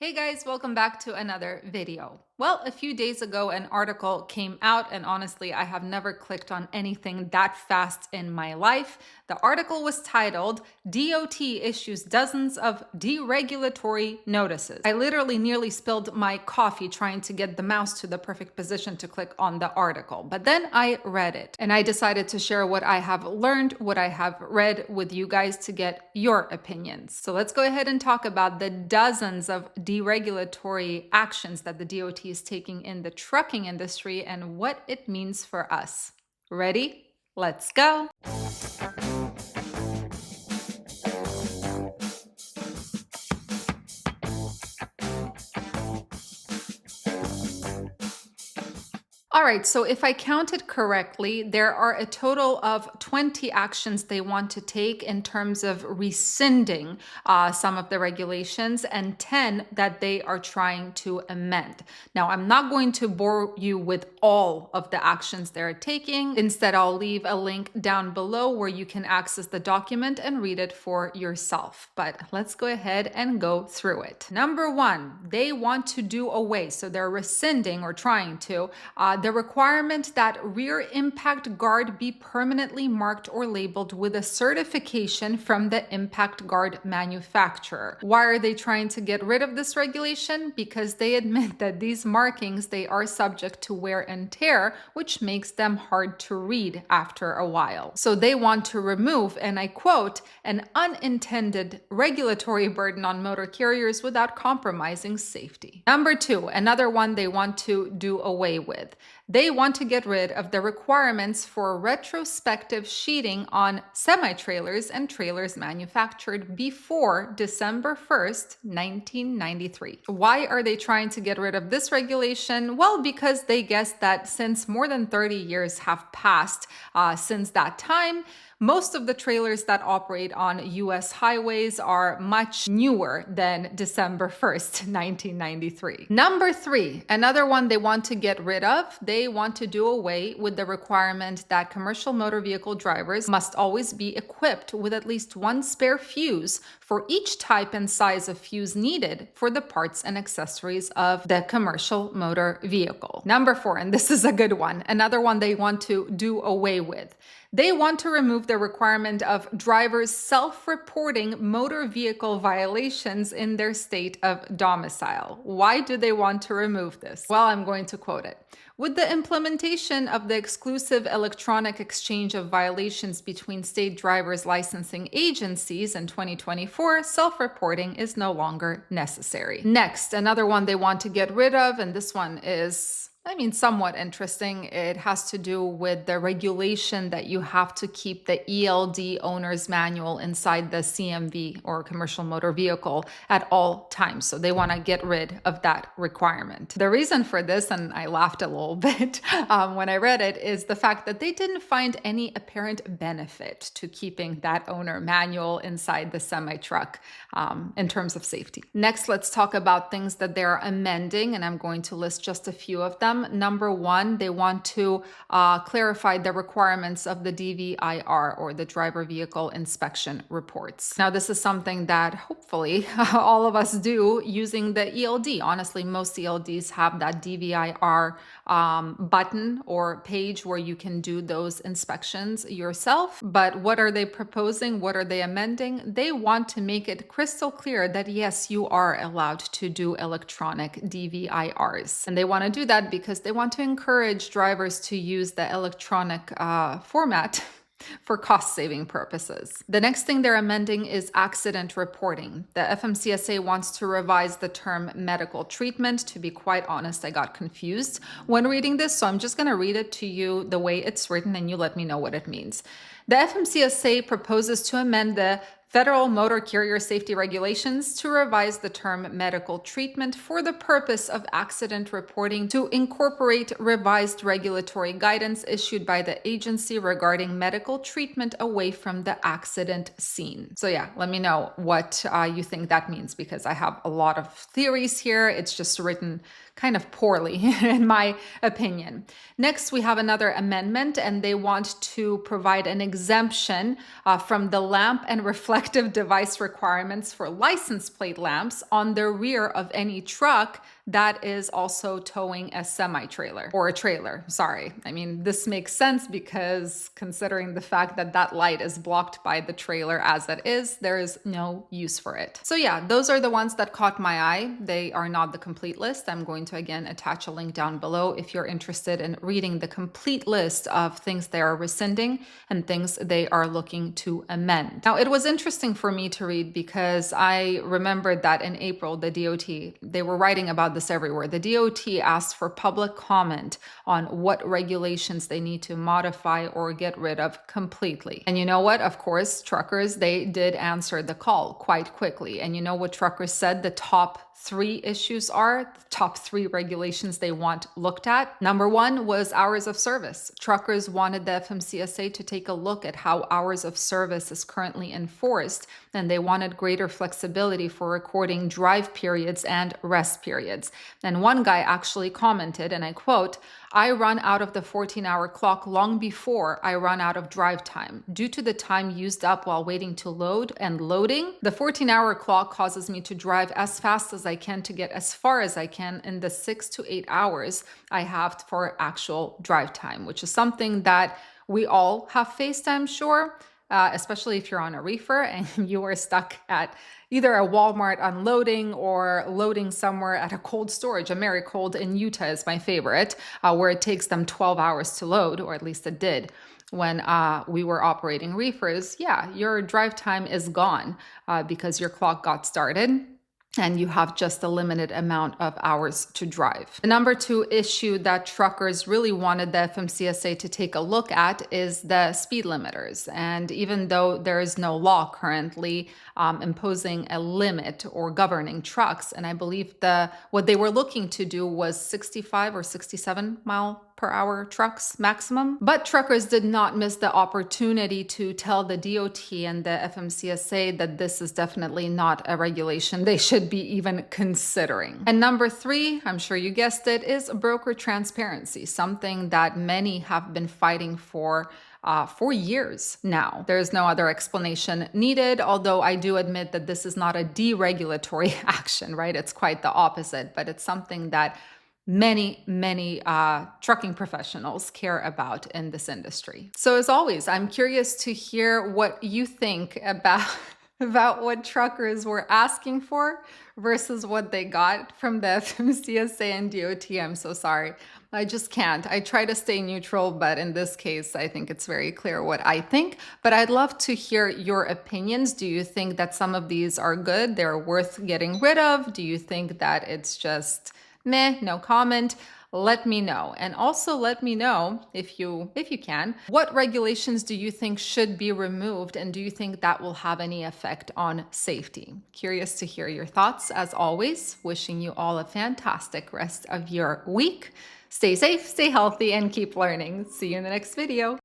Hey guys, welcome back to another video. Well, a few days ago, an article came out, and honestly, I have never clicked on anything that fast in my life. The article was titled, DOT Issues Dozens of Deregulatory Notices. I literally nearly spilled my coffee trying to get the mouse to the perfect position to click on the article. But then I read it, and I decided to share what I have learned, what I have read with you guys to get your opinions. So let's go ahead and talk about the dozens of deregulatory actions that the DOT is taking in the trucking industry and what it means for us. Ready? Let's go. All right, so if I counted correctly, there are a total of 20 actions they want to take in terms of rescinding some of the regulations and 10 that they are trying to amend. Now, I'm not going to bore you with all of the actions they're taking. Instead, I'll leave a link down below where you can access the document and read it for yourself. But let's go ahead and go through it. Number one, they want to do away, so they're rescinding or trying to, the requirement that rear impact guard be permanently marked or labeled with a certification from the impact guard manufacturer. Why are they trying to get rid of this regulation? Because they admit that these markings, they are subject to wear and tear, which makes them hard to read after a while. So they want to remove, and I quote, an unintended regulatory burden on motor carriers without compromising safety. Number two, another one they want to do away with. They want to get rid of the requirements for retrospective sheeting on semi-trailers and trailers manufactured before December 1st, 1993. Why are they trying to get rid of this regulation? Well, because they guess that since more than 30 years have passed since that time, most of the trailers that operate on US highways are much newer than December 1st, 1993. Number three, another one they want to get rid of. They want to do away with the requirement that commercial motor vehicle drivers must always be equipped with at least one spare fuse for each type and size of fuse needed for the parts and accessories of the commercial motor vehicle. Number four, and this is a good one, another one they want to do away with. They want to remove the requirement of drivers self-reporting motor vehicle violations in their state of domicile. Why do they want to remove this? Well, I'm going to quote it. With the implementation of the exclusive electronic exchange of violations between state drivers licensing agencies in 2024, self-reporting is no longer necessary. Next, another one they want to get rid of, and this one is somewhat interesting. It has to do with the regulation that you have to keep the ELD owner's manual inside the CMV or commercial motor vehicle at all times. So they want to get rid of that requirement. The reason for this, and I laughed a little bit when I read it, is the fact that they didn't find any apparent benefit to keeping that owner manual inside the semi-truck in terms of safety. Next, let's talk about things that they're amending, and I'm going to list just a few of them. Number one, they want to clarify the requirements of the DVIR or the driver vehicle inspection reports. Now, this is something that hopefully all of us do using the ELD. Honestly, most ELDs have that DVIR button or page where you can do those inspections yourself. But what are they proposing? What are they amending? They want to make it crystal clear that yes, you are allowed to do electronic DVIRs. And they want to do that because they want to encourage drivers to use the electronic format for cost-saving purposes. The next thing they're amending is accident reporting. The FMCSA wants to revise the term medical treatment. To be quite honest, I got confused when reading this, so I'm just going to read it to you the way it's written and you let me know what it means. The FMCSA proposes to amend the Federal Motor Carrier Safety Regulations to revise the term medical treatment for the purpose of accident reporting to incorporate revised regulatory guidance issued by the agency regarding medical treatment away from the accident scene. So yeah, let me know what you think that means, because I have a lot of theories here. It's just written kind of poorly, in my opinion. Next, we have another amendment, and they want to provide an exemption from the lamp and reflector selective device requirements for license plate lamps on the rear of any truck that is also towing a semi-trailer or a trailer. Sorry. I mean, this makes sense because considering the fact that that light is blocked by the trailer as it is, there is no use for it. So yeah, those are the ones that caught my eye. They are not the complete list. I'm going to again attach a link down below if you're interested in reading the complete list of things they are rescinding and things they are looking to amend. Now, it was interesting for me to read because I remembered that in April, the DOT, they were writing about this everywhere. The DOT asked for public comment on what regulations they need to modify or get rid of completely. And you know what? Of course, truckers, they did answer the call quite quickly. And you know what truckers said the top 3 issues are, the top 3 regulations they want looked at. Number 1 was hours of service. Truckers wanted the FMCSA to take a look at how hours of service is currently enforced, and they wanted greater flexibility for recording drive periods and rest periods. And one guy actually commented, and I quote, "I run out of the 14-hour clock long before I run out of drive time. Due to the time used up while waiting to load and loading, the 14-hour clock causes me to drive as fast as I can to get as far as I can in the 6 to 8 hours I have for actual drive time," which is something that we all have faced, I'm sure. Especially if you're on a reefer and you are stuck at either a Walmart unloading or loading somewhere at a cold storage. Americold in Utah is my favorite, where it takes them 12 hours to load, or at least it did when we were operating reefers. Yeah, your drive time is gone because your clock got started and you have just a limited amount of hours to drive. The number 2 issue that truckers really wanted the FMCSA to take a look at is the speed limiters. And even though there is no law currently imposing a limit or governing trucks, and I believe what they were looking to do was 65 or 67 mile per hour trucks maximum. But truckers did not miss the opportunity to tell the DOT and the FMCSA that this is definitely not a regulation they should be even considering. And number 3, I'm sure you guessed it, is broker transparency, something that many have been fighting for years now. There is no other explanation needed, although I do admit that this is not a deregulatory action, right? It's quite the opposite, but it's something that many trucking professionals care about in this industry. So as always, I'm curious to hear what you think about what truckers were asking for versus what they got from the FMCSA and DOT. I'm so sorry. I just can't. I try to stay neutral, but in this case, I think it's very clear what I think. But I'd love to hear your opinions. Do you think that some of these are good? They're worth getting rid of? Do you think that it's just meh, no comment? Let me know. And also let me know, if you can, what regulations do you think should be removed, and do you think that will have any effect on safety? Curious to hear your thoughts as always. Wishing you all a fantastic rest of your week. Stay safe, stay healthy, and keep learning. See you in the next video.